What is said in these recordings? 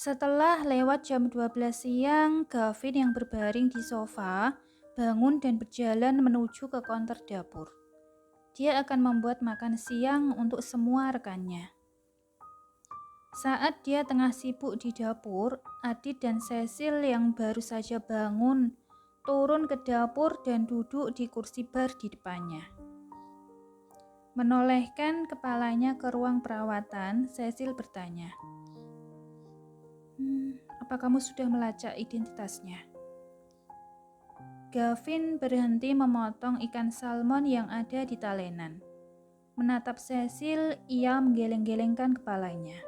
Setelah lewat jam 12 siang, Gavin yang berbaring di sofa bangun dan berjalan menuju ke konter dapur. Dia akan membuat makan siang untuk semua rekannya. Saat dia tengah sibuk di dapur, Adit dan Cecil yang baru saja bangun turun ke dapur dan duduk di kursi bar di depannya. Menolehkan kepalanya ke ruang perawatan, Cecil bertanya, apa kamu sudah melacak identitasnya? Gavin berhenti memotong ikan salmon yang ada di talenan. Menatap Cecil, ia menggeleng-gelengkan kepalanya.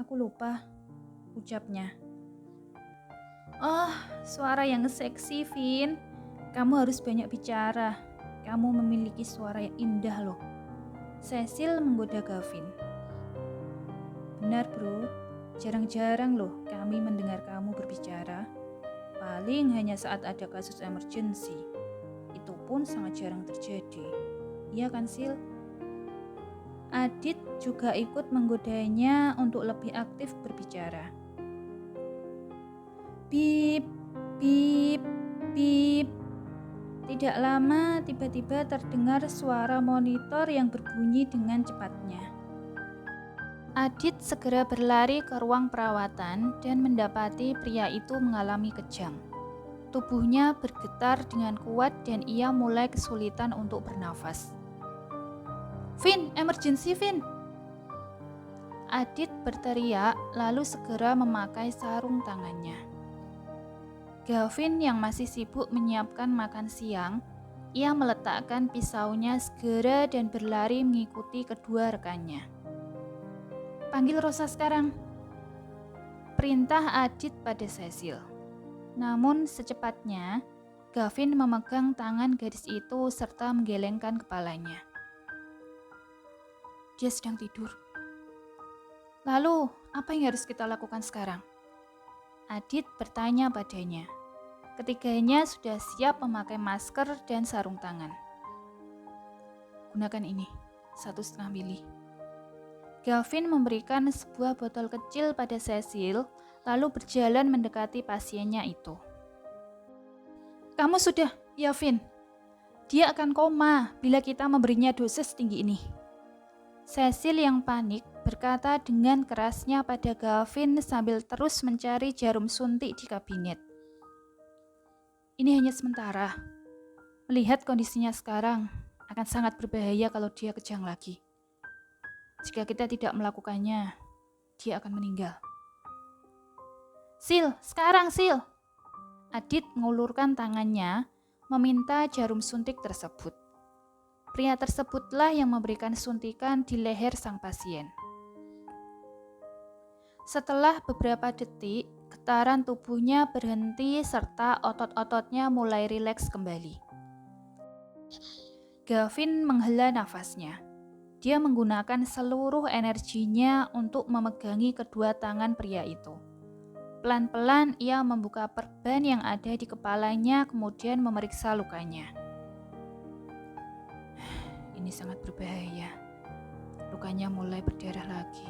Aku lupa, ucapnya. Oh, suara yang seksi, Vin. Kamu harus banyak bicara. Kamu memiliki suara yang indah loh. Cecil menggoda Gavin. Benar bro, jarang-jarang loh kami mendengar kamu berbicara. Paling hanya saat ada kasus emergency. Itu pun sangat jarang terjadi. Iya kan, Sil? Adit juga ikut menggodanya untuk lebih aktif berbicara. Bip, bip, bip. Tidak lama tiba-tiba terdengar suara monitor yang berbunyi dengan cepatnya. Adit segera berlari ke ruang perawatan dan mendapati pria itu mengalami kejang. Tubuhnya bergetar dengan kuat dan ia mulai kesulitan untuk bernafas. Vin, emergency Vin! Adit berteriak lalu segera memakai sarung tangannya. Gavin yang masih sibuk menyiapkan makan siang, ia meletakkan pisaunya segera dan berlari mengikuti kedua rekannya. Panggil Rosa sekarang, perintah Adit pada Cecil. Namun secepatnya, Gavin memegang tangan gadis itu serta menggelengkan kepalanya. Dia sedang tidur. Lalu, apa yang harus kita lakukan sekarang? Adit bertanya padanya. Ketiganya sudah siap memakai masker dan sarung tangan. Gunakan ini, 1,5 mili. Gavin memberikan sebuah botol kecil pada Cecil, lalu berjalan mendekati pasiennya itu. Kamu sudah, ya Vin. Dia akan koma bila kita memberinya dosis tinggi ini. Cecil yang panik berkata dengan kerasnya pada Gavin sambil terus mencari jarum suntik di kabinet. Ini hanya sementara. Melihat kondisinya sekarang, akan sangat berbahaya kalau dia kejang lagi. Jika kita tidak melakukannya, dia akan meninggal. Sil, sekarang Sil! Adit mengulurkan tangannya, meminta jarum suntik tersebut. Pria tersebutlah yang memberikan suntikan di leher sang pasien. Setelah beberapa detik, getaran tubuhnya berhenti serta otot-ototnya mulai rileks kembali. Gavin menghela nafasnya. Dia menggunakan seluruh energinya untuk memegangi kedua tangan pria itu. Pelan-pelan ia membuka perban yang ada di kepalanya kemudian memeriksa lukanya. Ini sangat berbahaya. Lukanya mulai berdarah lagi.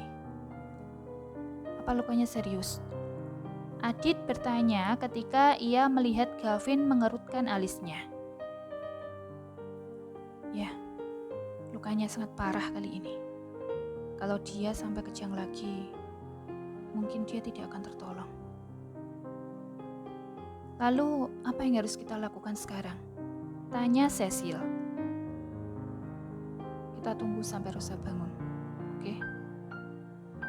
Apa lukanya serius? Adit bertanya ketika ia melihat Gavin mengerutkan alisnya. Ya, lukanya sangat parah kali ini. Kalau dia sampai kejang lagi, mungkin dia tidak akan tertolong. Lalu, apa yang harus kita lakukan sekarang? Tanya Cecil. Kita tunggu sampai Rosa bangun, oke?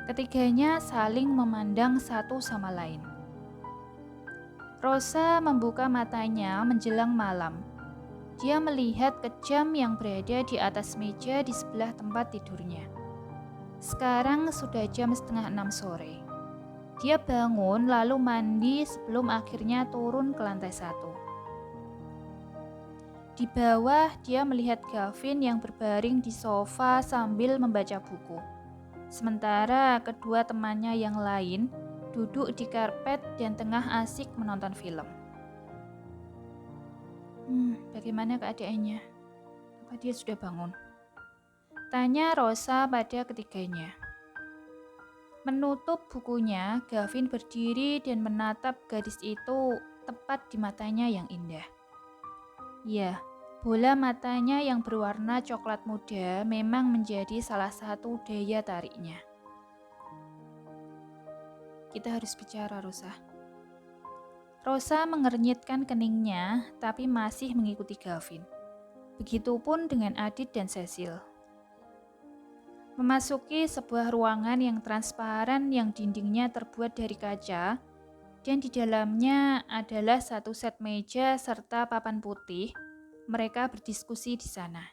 Ketiganya saling memandang satu sama lain. Rosa membuka matanya menjelang malam. Dia melihat ke jam yang berada di atas meja di sebelah tempat tidurnya. Sekarang sudah jam 5:30 sore. Dia bangun lalu mandi sebelum akhirnya turun ke lantai 1. Di bawah dia melihat Gavin yang berbaring di sofa sambil membaca buku. Sementara kedua temannya yang lain duduk di karpet dan tengah asik menonton film. Bagaimana keadaannya? Apa dia sudah bangun? Tanya Rosa pada ketiganya. Menutup bukunya, Gavin berdiri dan menatap gadis itu tepat di matanya yang indah. Ya, bola matanya yang berwarna coklat muda memang menjadi salah satu daya tariknya. Kita harus bicara, Rosa. Rosa mengernyitkan keningnya, tapi masih mengikuti Gavin. Begitupun dengan Adit dan Cecil. Memasuki sebuah ruangan yang transparan yang dindingnya terbuat dari kaca, dan di dalamnya adalah satu set meja serta papan putih. Mereka berdiskusi di sana.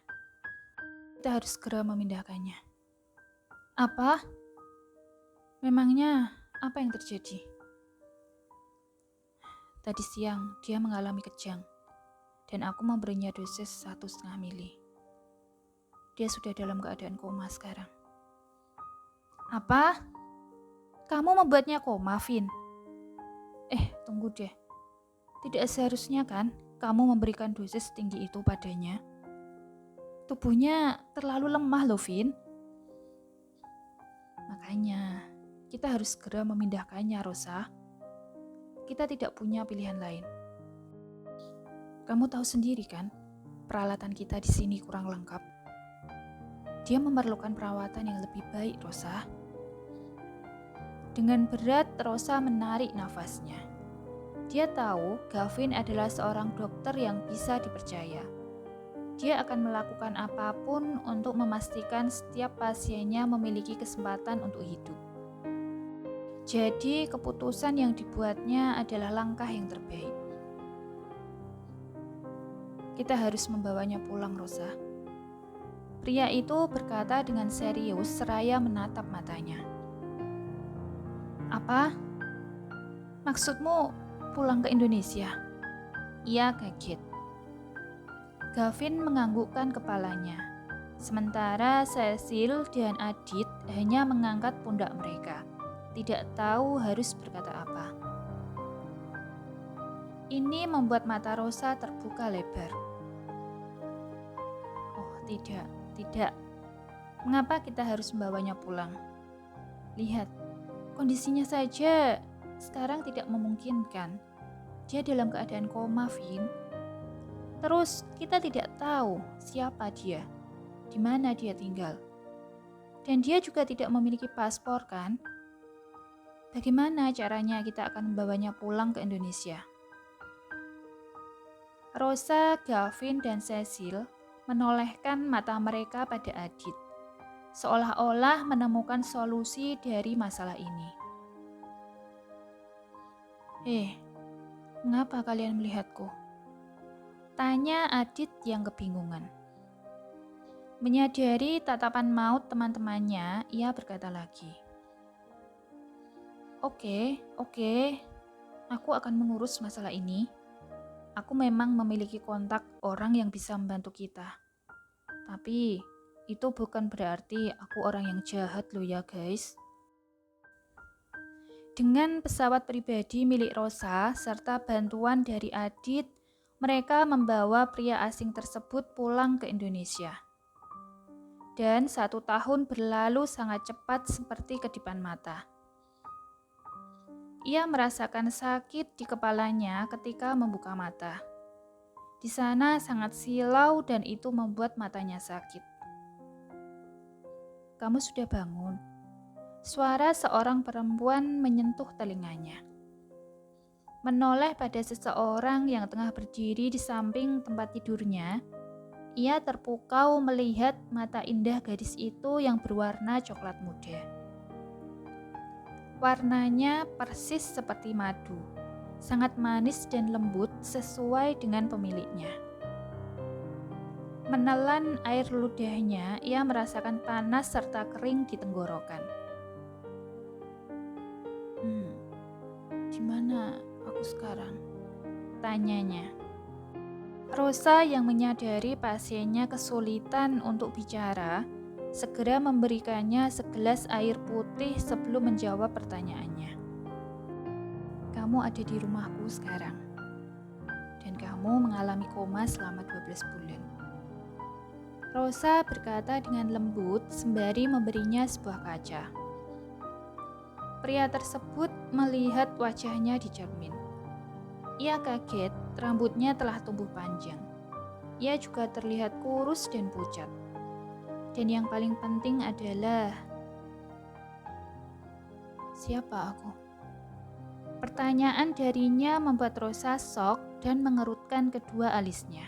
Kita harus segera memindahkannya. Apa? Memangnya apa yang terjadi? Tadi siang dia mengalami kejang, dan aku memberinya dosis 1,5 mili. Dia sudah dalam keadaan koma sekarang. Apa? Kamu membuatnya koma, Vin? Tunggu deh. Tidak seharusnya kan kamu memberikan dosis setinggi itu padanya? Tubuhnya terlalu lemah loh, Vin. Makanya, kita harus segera memindahkannya, Rosa. Kita tidak punya pilihan lain. Kamu tahu sendiri kan, peralatan kita di sini kurang lengkap. Dia memerlukan perawatan yang lebih baik, Rosa. Dengan berat, Rosa menarik nafasnya. Dia tahu Gavin adalah seorang dokter yang bisa dipercaya. Dia akan melakukan apapun untuk memastikan setiap pasiennya memiliki kesempatan untuk hidup. Jadi, keputusan yang dibuatnya adalah langkah yang terbaik. Kita harus membawanya pulang, Rosa. Pria itu berkata dengan serius seraya menatap matanya. Apa? Maksudmu pulang ke Indonesia? Ia kaget. Gavin menganggukkan kepalanya. Sementara Cecil dan Adit hanya mengangkat pundak mereka. Tidak tahu harus berkata apa. Ini membuat mata Rosa terbuka lebar. Oh, tidak. Mengapa kita harus membawanya pulang? Lihat, kondisinya saja sekarang tidak memungkinkan. Dia dalam keadaan koma, Vin. Terus kita tidak tahu siapa dia, di mana dia tinggal. Dan dia juga tidak memiliki paspor, kan? Bagaimana caranya kita akan membawanya pulang ke Indonesia? Rosa, Gavin, dan Cecil menolehkan mata mereka pada Adit, seolah-olah menemukan solusi dari masalah ini. Mengapa kalian melihatku? Tanya Adit yang kebingungan. Menyadari tatapan maut teman-temannya, ia berkata lagi. Oke, aku akan mengurus masalah ini. Aku memang memiliki kontak orang yang bisa membantu kita. Tapi, itu bukan berarti aku orang yang jahat loh ya guys. Dengan pesawat pribadi milik Rosa serta bantuan dari Adit, mereka membawa pria asing tersebut pulang ke Indonesia. Dan 1 tahun berlalu sangat cepat seperti kedipan mata. Ia merasakan sakit di kepalanya ketika membuka mata. Di sana sangat silau dan itu membuat matanya sakit. Kamu sudah bangun? Suara seorang perempuan menyentuh telinganya. Menoleh pada seseorang yang tengah berdiri di samping tempat tidurnya, ia terpukau melihat mata indah gadis itu yang berwarna coklat muda. Warnanya persis seperti madu, sangat manis dan lembut sesuai dengan pemiliknya. Menelan air ludahnya, ia merasakan panas serta kering di tenggorokan. Di mana aku sekarang? Tanyanya. Rosa yang menyadari pasiennya kesulitan untuk bicara, segera memberikannya segelas air putih sebelum menjawab pertanyaannya. Kamu ada di rumahku sekarang, dan kamu mengalami koma selama 12 bulan. Rosa berkata dengan lembut sembari memberinya sebuah kaca. Pria tersebut melihat wajahnya di cermin. Ia kaget, rambutnya telah tumbuh panjang. Ia juga terlihat kurus dan pucat. Dan yang paling penting adalah, siapa aku? Pertanyaan darinya membuat Rosa shock dan mengerutkan kedua alisnya.